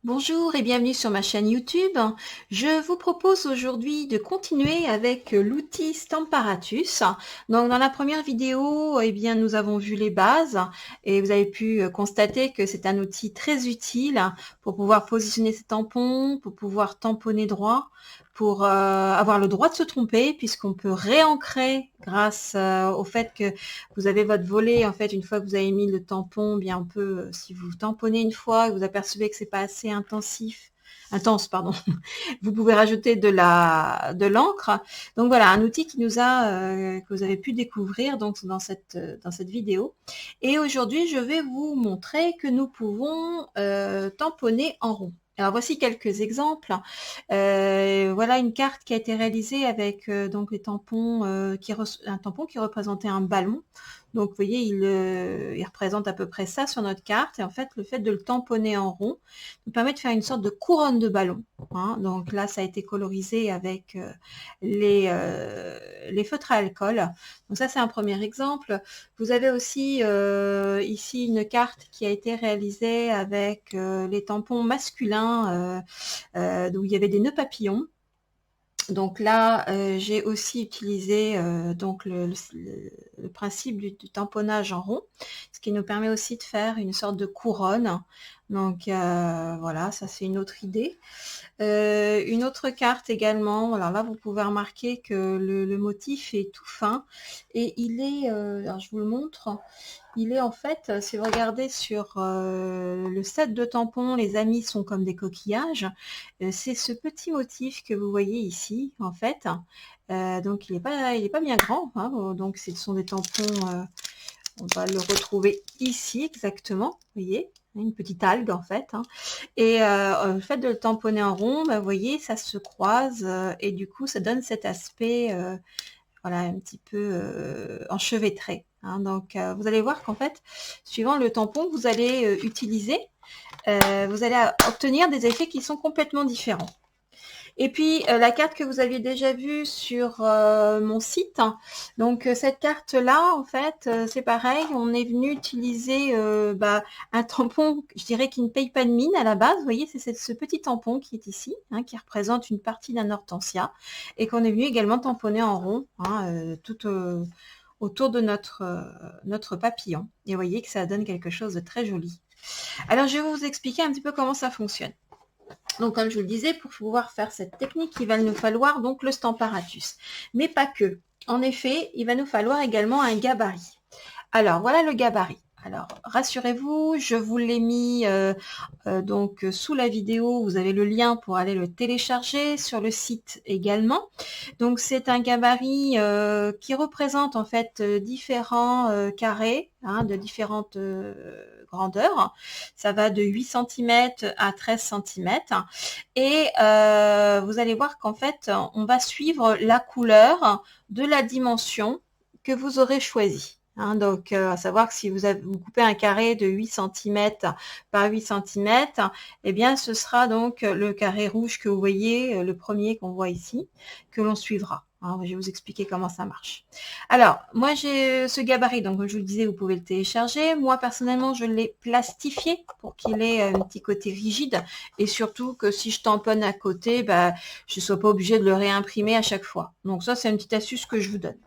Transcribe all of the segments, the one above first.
Bonjour et bienvenue sur ma chaîne YouTube. Je vous propose aujourd'hui de continuer avec l'outil Stamparatus. Donc dans la première vidéo, nous avons vu les bases et vous avez pu constater que c'est un outil très utile pour pouvoir positionner ses tampons, pour pouvoir tamponner droit, pour avoir le droit de se tromper puisqu'on peut réancrer grâce au fait que vous avez votre volet. En fait, une fois que vous avez mis le tampon, bien on peut, si vous tamponnez une fois et vous apercevez que c'est pas assez intense, pardon, vous pouvez rajouter de l'encre. Donc voilà, un outil qui nous a que vous avez pu découvrir donc dans cette vidéo. Et aujourd'hui, je vais vous montrer que nous pouvons tamponner en rond. Alors voici quelques exemples. Voilà une carte qui a été réalisée avec donc les tampons, un tampon qui représentait un ballon. Donc vous voyez, il représente à peu près ça sur notre carte. Et en fait, le fait de le tamponner en rond nous permet de faire une sorte de couronne de ballon. Hein. Donc là, ça a été colorisé avec les feutres à alcool. Donc ça, c'est un premier exemple. Vous avez aussi ici une carte qui a été réalisée avec les tampons masculins où il y avait des nœuds papillons. Donc là, j'ai aussi utilisé donc le principe du tamponnage en rond, ce qui nous permet aussi de faire une sorte de couronne. Donc voilà, ça c'est une autre idée. Une autre carte également, alors là vous pouvez remarquer que le motif est tout fin et il est, alors je vous le montre, il est en fait, si vous regardez sur le set de tampons, les amis sont comme des coquillages, c'est ce petit motif que vous voyez ici en fait, donc il est pas bien grand, hein, donc ce sont des tampons, on va le retrouver ici exactement, vous voyez, une petite algue en fait, hein. Et le fait de le tamponner en rond, vous voyez, ça se croise et du coup, ça donne cet aspect, voilà, un petit peu enchevêtré. Hein. Donc, vous allez voir qu'en fait, suivant le tampon que vous allez utiliser, vous allez obtenir des effets qui sont complètement différents. Et puis la carte que vous aviez déjà vue sur mon site, donc cette carte-là, en fait, c'est pareil, on est venu utiliser un tampon, je dirais qui ne paye pas de mine à la base, vous voyez, c'est ce petit tampon qui est ici, hein, qui représente une partie d'un hortensia, et qu'on est venu également tamponner en rond, hein, tout autour de notre papillon. Et vous voyez que ça donne quelque chose de très joli. Alors je vais vous expliquer un petit peu comment ça fonctionne. Donc, comme je vous le disais, pour pouvoir faire cette technique, il va nous falloir donc le Stamparatus. Mais pas que. En effet, il va nous falloir également un gabarit. Alors, voilà le gabarit. Alors, rassurez-vous, je vous l'ai mis donc sous la vidéo. Vous avez le lien pour aller le télécharger sur le site également. Donc, c'est un gabarit qui représente en fait différents carrés, hein, de différentes grandeurs. Ça va de 8 cm à 13 cm. Et vous allez voir qu'en fait, on va suivre la couleur de la dimension que vous aurez choisie. Hein, donc, à savoir que si vous coupez un carré de 8 cm par 8 cm, eh bien, ce sera donc le carré rouge que vous voyez, le premier qu'on voit ici, que l'on suivra. Hein, je vais vous expliquer comment ça marche. Alors, moi, j'ai ce gabarit, donc comme je vous le disais, vous pouvez le télécharger. Moi, personnellement, je l'ai plastifié pour qu'il ait un petit côté rigide et surtout que si je tamponne à côté, je ne sois pas obligée de le réimprimer à chaque fois. Donc ça, c'est une petite astuce que je vous donne.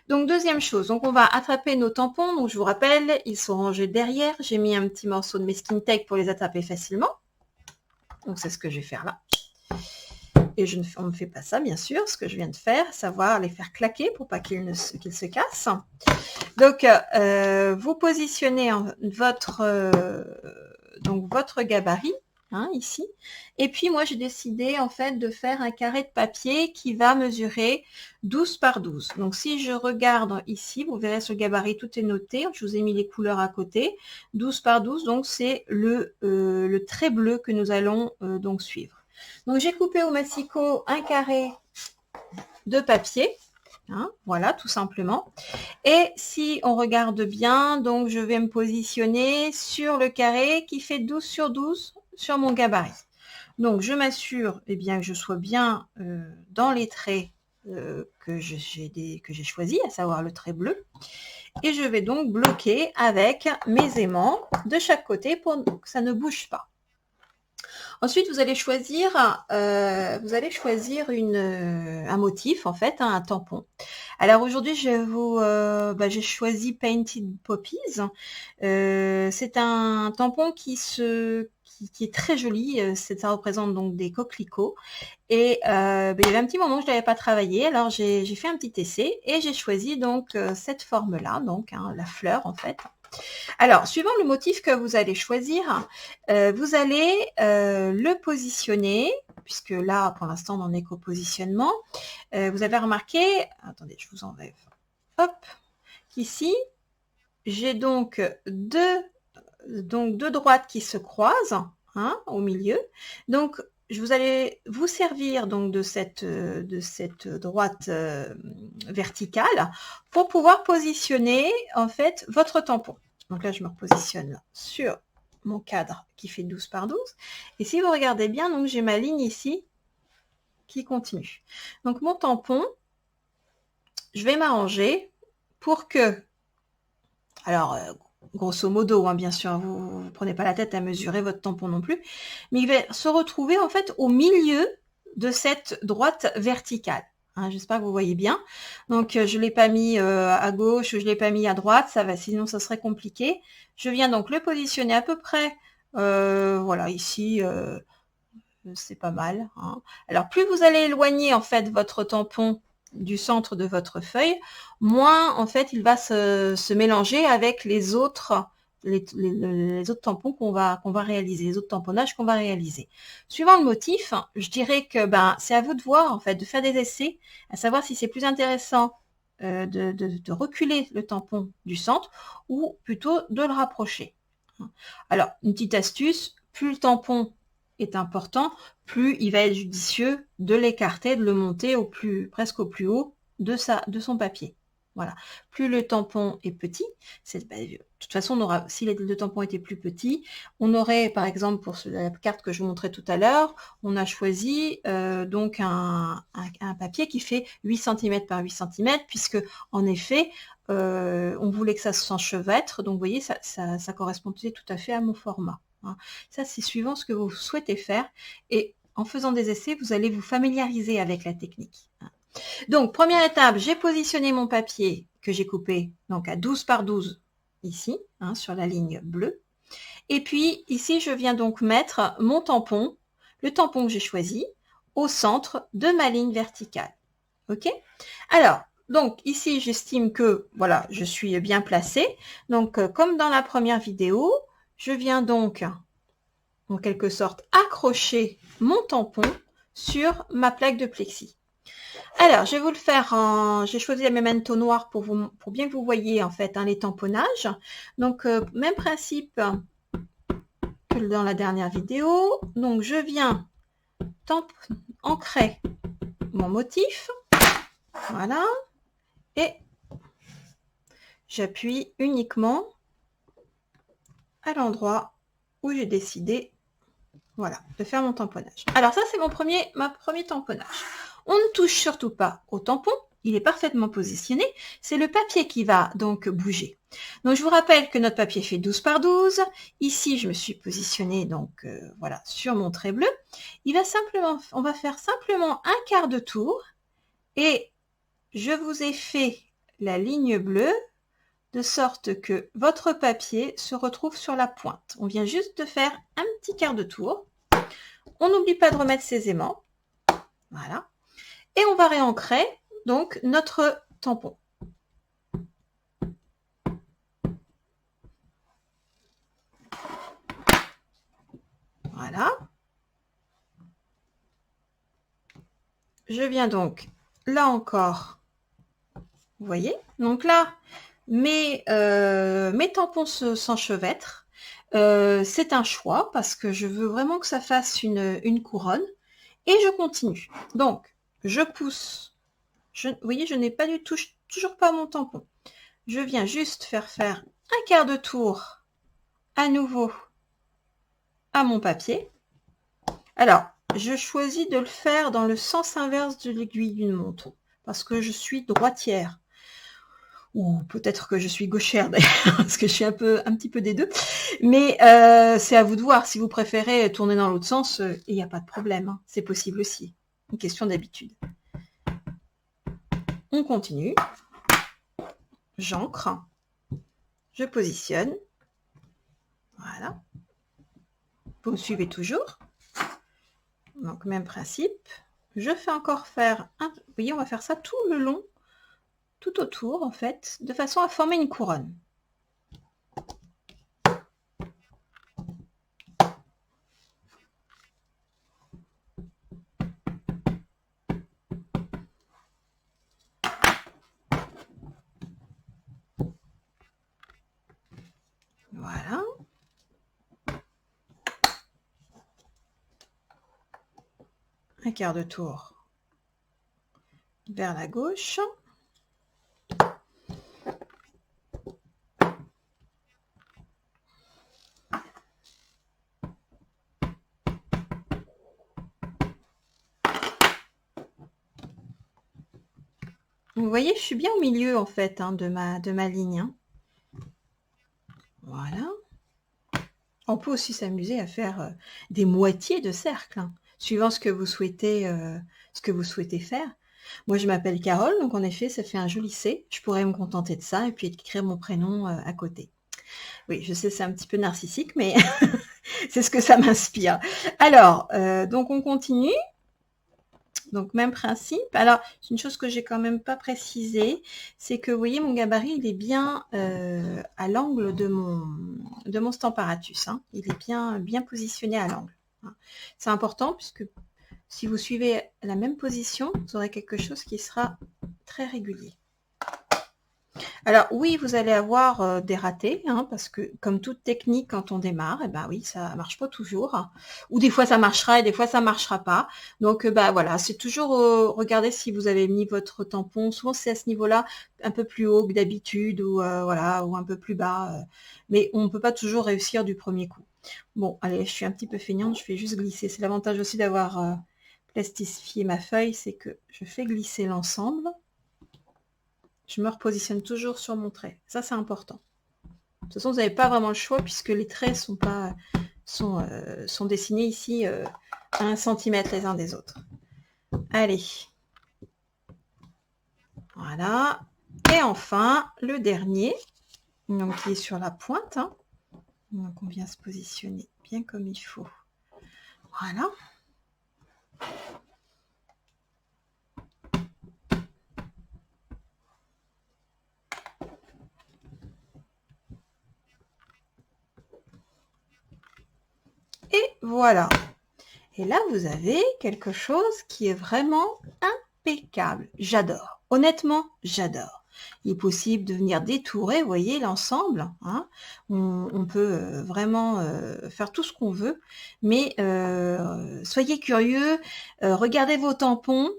Donc, deuxième chose, donc on va attraper nos tampons. Donc, je vous rappelle, ils sont rangés derrière. J'ai mis un petit morceau de masking tape pour les attraper facilement. Donc, c'est ce que je vais faire là. Et on ne fait pas ça, bien sûr, ce que je viens de faire, savoir les faire claquer pour pas qu'ils se cassent. Donc, vous positionnez votre gabarit, hein, ici. Et puis, moi, j'ai décidé, en fait, de faire un carré de papier qui va mesurer 12 par 12. Donc, si je regarde ici, vous verrez sur le gabarit, tout est noté. Je vous ai mis les couleurs à côté. 12 par 12, donc c'est le trait bleu que nous allons donc suivre. Donc, j'ai coupé au massicot un carré de papier. Hein, voilà, tout simplement. Et si on regarde bien, donc je vais me positionner sur le carré qui fait 12 sur 12 sur mon gabarit. Donc, je m'assure que je sois bien dans les traits que j'ai choisis, à savoir le trait bleu. Et je vais donc bloquer avec mes aimants de chaque côté pour que ça ne bouge pas. Ensuite, vous allez choisir un motif, en fait, hein, un tampon. Alors aujourd'hui, j'ai choisi Painted Poppies. C'est un tampon qui est très joli. Ça représente donc des coquelicots. Et il y avait un petit moment que je ne l'avais pas travaillé, alors j'ai fait un petit essai et j'ai choisi donc cette forme-là, donc hein, la fleur en fait. Alors, suivant le motif que vous allez choisir, vous allez le positionner, puisque là, pour l'instant, on n'en est qu'au positionnement. Vous avez remarqué, attendez, je vous enlève, hop, qu'ici, j'ai donc deux droites qui se croisent, hein, au milieu. Donc, vous allez vous servir donc de cette droite verticale pour pouvoir positionner en fait votre tampon. Donc là, je me repositionne sur mon cadre qui fait 12 par 12. Et si vous regardez bien, donc j'ai ma ligne ici qui continue. Donc mon tampon, je vais m'arranger pour que, alors grosso modo, hein, bien sûr, vous ne prenez pas la tête à mesurer votre tampon non plus, mais il va se retrouver en fait au milieu de cette droite verticale. Hein, j'espère que vous voyez bien. Donc, je ne l'ai pas mis à gauche, je ne l'ai pas mis à droite, ça va, sinon ça serait compliqué. Je viens donc le positionner à peu près, voilà, ici, c'est pas mal. Hein. Alors, plus vous allez éloigner en fait votre tampon du centre de votre feuille, moins en fait il va se mélanger avec les autres tampons qu'on va réaliser, les autres tamponnages qu'on va réaliser. Suivant le motif, je dirais que c'est à vous de voir en fait, de faire des essais, à savoir si c'est plus intéressant de reculer le tampon du centre ou plutôt de le rapprocher. Alors, une petite astuce, plus le tampon est important, plus il va être judicieux de l'écarter, de le monter presque au plus haut de son papier. Voilà. Plus le tampon est petit, de toute façon, si le tampon était plus petit, on aurait, par exemple, pour la carte que je vous montrais tout à l'heure, on a choisi donc un papier qui fait 8 cm par 8 cm, puisque en effet, on voulait que ça s'enchevêtre, donc vous voyez, ça correspondait tout à fait à mon format. Hein. Ça, c'est suivant ce que vous souhaitez faire, et en faisant des essais, vous allez vous familiariser avec la technique. Hein. Donc, première étape, j'ai positionné mon papier que j'ai coupé donc à 12 par 12 ici, hein, sur la ligne bleue. Et puis, ici, je viens donc mettre mon tampon, le tampon que j'ai choisi, au centre de ma ligne verticale. OK? Alors, donc ici, j'estime que, voilà, je suis bien placée. Donc, comme dans la première vidéo, je viens donc, en quelque sorte, accrocher mon tampon sur ma plaque de plexi. Alors, je vais vous le faire j'ai choisi la Memento noire pour bien que vous voyez en fait hein, les tamponnages. Donc, même principe que dans la dernière vidéo. Donc, je viens ancrer mon motif. Voilà. Et j'appuie uniquement à l'endroit où j'ai décidé, voilà, de faire mon tamponnage. Alors ça, c'est mon premier tamponnage. On ne touche surtout pas au tampon, il est parfaitement positionné. C'est le papier qui va donc bouger. Donc je vous rappelle que notre papier fait 12 par 12. Ici, je me suis positionnée donc voilà sur mon trait bleu. On va faire simplement un quart de tour et je vous ai fait la ligne bleue de sorte que votre papier se retrouve sur la pointe. On vient juste de faire un petit quart de tour. On n'oublie pas de remettre ses aimants. Voilà. Et on va réancrer donc notre tampon. Voilà. Je viens donc, là encore, vous voyez, donc là, mes tampons s'enchevêtrent. C'est un choix parce que je veux vraiment que ça fasse une couronne. Et je continue. Donc, je pousse. Vous voyez, je n'ai pas du tout, toujours pas mon tampon. Je viens juste faire un quart de tour à nouveau à mon papier. Alors, je choisis de le faire dans le sens inverse de l'aiguille d'une montre parce que je suis droitière. Ou peut-être que je suis gauchère d'ailleurs, parce que je suis un petit peu des deux. Mais c'est à vous de voir. Si vous préférez tourner dans l'autre sens, il n'y a pas de problème. Hein. C'est possible aussi. Une question d'habitude. On continue. J'ancre. Je positionne. Voilà. Vous me suivez toujours. Donc, même principe. Je fais encore faire un... Vous voyez, on va faire ça tout le long, tout autour, en fait, de façon à former une couronne. Voilà. Un quart de tour vers la gauche. Vous voyez, je suis bien au milieu en fait hein, de ma ligne. Hein. Voilà. On peut aussi s'amuser à faire des moitiés de cercle, hein, suivant ce que vous souhaitez faire. Moi, je m'appelle Carole, donc en effet, ça fait un joli C. Je pourrais me contenter de ça et puis écrire mon prénom à côté. Oui, je sais, c'est un petit peu narcissique, mais c'est ce que ça m'inspire. Alors, donc on continue. Donc, même principe. Alors, c'est une chose que j'ai quand même pas précisé, c'est que, vous voyez, mon gabarit, il est bien à l'angle de mon Stamparatus. Hein. Il est bien positionné à l'angle. Hein. C'est important puisque si vous suivez la même position, vous aurez quelque chose qui sera très régulier. Alors oui, vous allez avoir des ratés, hein, parce que comme toute technique, quand on démarre, et ben oui, ça marche pas toujours. Hein. Ou des fois ça marchera et des fois ça marchera pas. Donc bah voilà, c'est toujours regardez si vous avez mis votre tampon. Souvent c'est à ce niveau-là, un peu plus haut que d'habitude ou voilà, ou un peu plus bas. Mais on ne peut pas toujours réussir du premier coup. Bon, allez, je suis un petit peu feignante, je fais juste glisser. C'est l'avantage aussi d'avoir plastifié ma feuille, c'est que je fais glisser l'ensemble. Je me repositionne toujours sur mon trait. Ça, c'est important. De toute façon, vous n'avez pas vraiment le choix puisque les traits sont dessinés ici à 1 cm les uns des autres. Allez. Voilà. Et enfin, le dernier, donc qui est sur la pointe. Hein. Donc, on vient se positionner bien comme il faut. Voilà. Et voilà. Et là, vous avez quelque chose qui est vraiment impeccable. J'adore. Honnêtement, j'adore. Il est possible de venir détourer, vous voyez, l'ensemble. Hein. On peut vraiment faire tout ce qu'on veut. Mais soyez curieux, regardez vos tampons.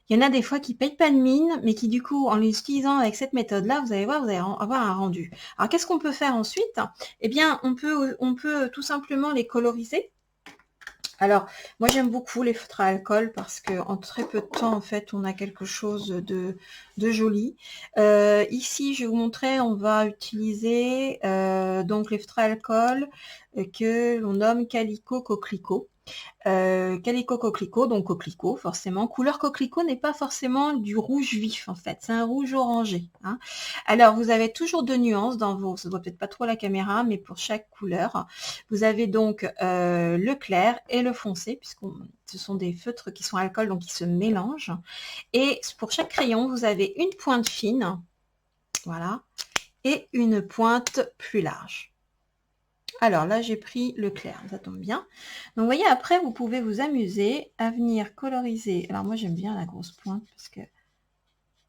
Il y en a des fois qui ne payent pas de mine, mais qui du coup, en les utilisant avec cette méthode-là, vous allez voir, vous allez avoir un rendu. Alors, qu'est-ce qu'on peut faire ensuite? Eh bien, on peut tout simplement les coloriser. Alors, moi j'aime beaucoup les feutres à alcool parce qu'en très peu de temps, en fait, on a quelque chose de joli. Ici, je vais vous montrer, on va utiliser donc les feutres à alcool que l'on nomme Calico Coquelicot. Calico Coquelicot, donc coquelicot forcément. Couleur coquelicot n'est pas forcément du rouge vif en fait, c'est un rouge orangé. Hein. Alors vous avez toujours 2 nuances dans vos, ça ne voit peut-être pas trop la caméra, mais pour chaque couleur, vous avez donc le clair et le foncé, puisque ce sont des feutres qui sont alcool, donc qui se mélangent. Et pour chaque crayon, vous avez une pointe fine, voilà, et une pointe plus large. Alors là, j'ai pris le clair, ça tombe bien. Donc, vous voyez, après, vous pouvez vous amuser à venir coloriser. Alors, moi, j'aime bien la grosse pointe parce que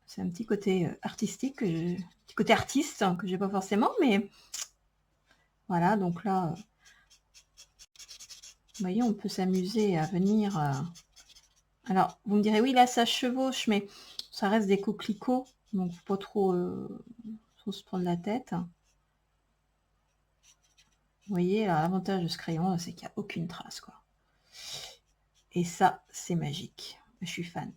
c'est un petit côté artistique, petit côté artiste que j'ai pas forcément, mais voilà. Donc là, vous voyez, on peut s'amuser à venir. Alors, vous me direz, oui, là, ça chevauche, mais ça reste des coquelicots, donc faut pas trop se prendre la tête. Vous voyez, l'avantage de ce crayon, c'est qu'il n'y a aucune trace, quoi. Et ça, c'est magique. Je suis fan.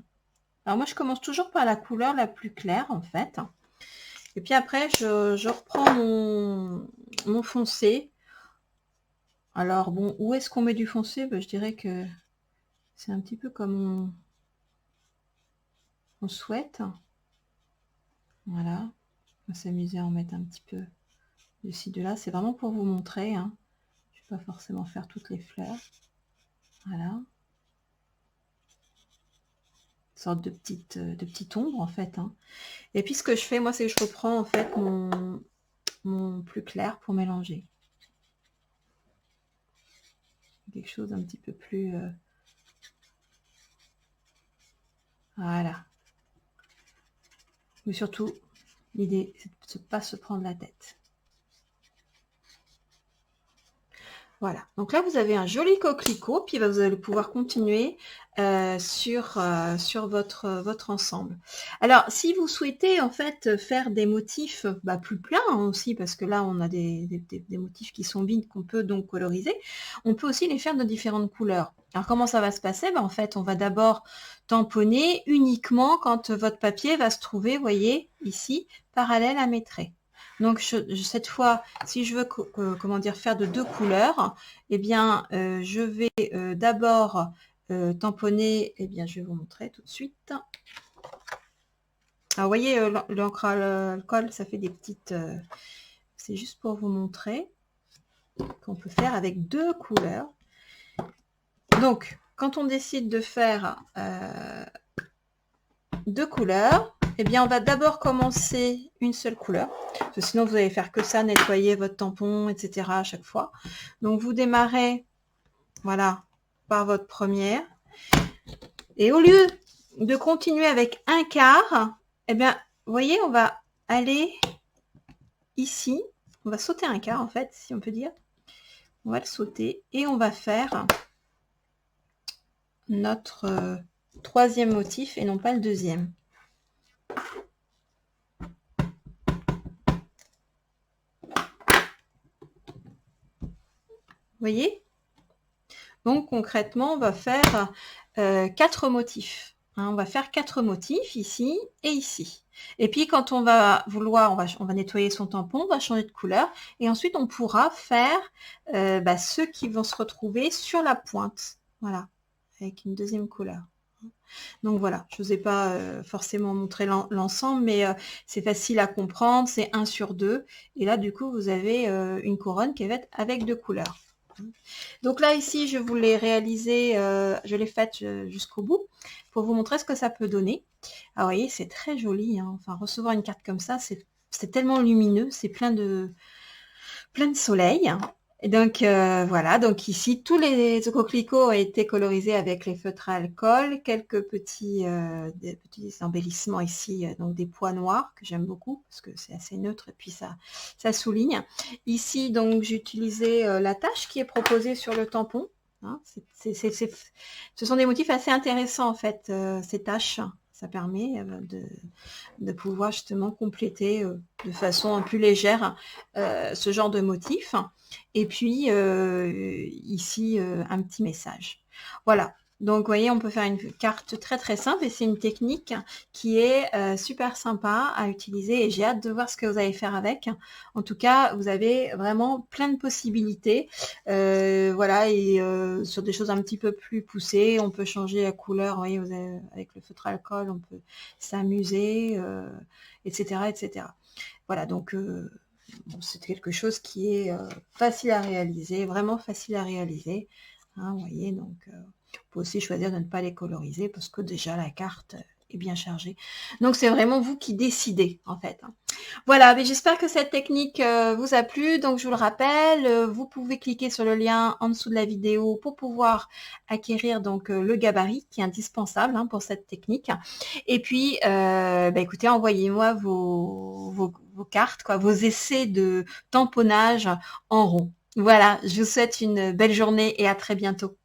Alors moi, je commence toujours par la couleur la plus claire, en fait. Et puis après, je reprends mon foncé Alors bon, où est-ce qu'on met du foncé? Ben, je dirais que c'est un petit peu comme on souhaite. Voilà, on va s'amuser à en mettre un petit peu de ci, de là. C'est vraiment pour vous montrer, hein. Je ne vais pas forcément faire toutes les fleurs. Voilà. Une sorte de petite ombre en fait, hein. Et puis ce que je fais, moi, c'est que je reprends en fait mon plus clair pour mélanger. Quelque chose un petit peu plus... Voilà. Mais surtout, l'idée, c'est de ne pas se prendre la tête. Voilà, donc là vous avez un joli coquelicot, puis vous allez pouvoir continuer sur votre ensemble. Alors, si vous souhaitez en fait faire des motifs plus pleins aussi, parce que là on a des motifs qui sont vides qu'on peut donc coloriser, on peut aussi les faire de différentes couleurs. Alors comment ça va se passer? En fait, on va d'abord tamponner uniquement quand votre papier va se trouver, vous voyez, ici, parallèle à mes traits. Donc cette fois, si je veux comment dire, faire de 2 couleurs, eh bien je vais d'abord tamponner, eh bien je vais vous montrer tout de suite. Alors vous voyez l'encre à alcool, ça fait des petites... c'est juste pour vous montrer qu'on peut faire avec 2 couleurs. Donc quand on décide de faire 2 couleurs, eh bien on va d'abord commencer une seule couleur, parce que sinon vous allez faire que ça, nettoyer votre tampon, etc. à chaque fois. Donc vous démarrez, voilà, par votre première, et au lieu de continuer avec un quart, eh bien vous voyez, on va aller ici, on va sauter un quart en fait, si on peut dire, on va le sauter, et on va faire notre troisième motif, et non pas le deuxième. Voyez? Donc concrètement, on va faire 4 motifs. Hein, on va faire 4 motifs ici et ici. Et puis quand on va vouloir, on va nettoyer son tampon, on va changer de couleur, et ensuite on pourra faire ceux qui vont se retrouver sur la pointe. Voilà, avec une deuxième couleur. Donc voilà, je ne vous ai pas forcément montré l'ensemble, mais c'est facile à comprendre, c'est 1 sur 2. Et là, du coup, vous avez une couronne qui est faite avec 2 couleurs. Donc là, ici, je vous l'ai réalisé, je l'ai faite jusqu'au bout, pour vous montrer ce que ça peut donner. Alors, vous voyez, c'est très joli, hein. Enfin, recevoir une carte comme ça, c'est tellement lumineux, c'est plein de soleil. Et donc voilà, donc ici tous les coquelicots ont été colorisés avec les feutres à alcool, quelques des petits embellissements ici, donc des pois noirs que j'aime beaucoup parce que c'est assez neutre et puis ça souligne. Ici donc j'ai utilisé la tache qui est proposée sur le tampon. Hein, ce sont des motifs assez intéressants en fait, ces taches. Ça permet de pouvoir justement compléter de façon plus légère ce genre de motif. Et puis ici, un petit message. Voilà. Donc, vous voyez, on peut faire une carte très très simple et c'est une technique qui est super sympa à utiliser et j'ai hâte de voir ce que vous allez faire avec. En tout cas, vous avez vraiment plein de possibilités. Voilà, et sur des choses un petit peu plus poussées, on peut changer la couleur. Vous voyez, avec le feutre alcool, on peut s'amuser, etc., etc. Voilà, donc c'est quelque chose qui est facile à réaliser, vraiment facile à réaliser. Hein, vous voyez, donc on peut aussi choisir de ne pas les coloriser parce que déjà la carte est bien chargée. Donc c'est vraiment vous qui décidez en fait. Hein. Voilà, mais j'espère que cette technique vous a plu. Donc je vous le rappelle, vous pouvez cliquer sur le lien en dessous de la vidéo pour pouvoir acquérir donc le gabarit qui est indispensable hein, pour cette technique. Et puis, écoutez, envoyez-moi vos cartes, quoi, vos essais de tamponnage en rond. Voilà, je vous souhaite une belle journée et à très bientôt.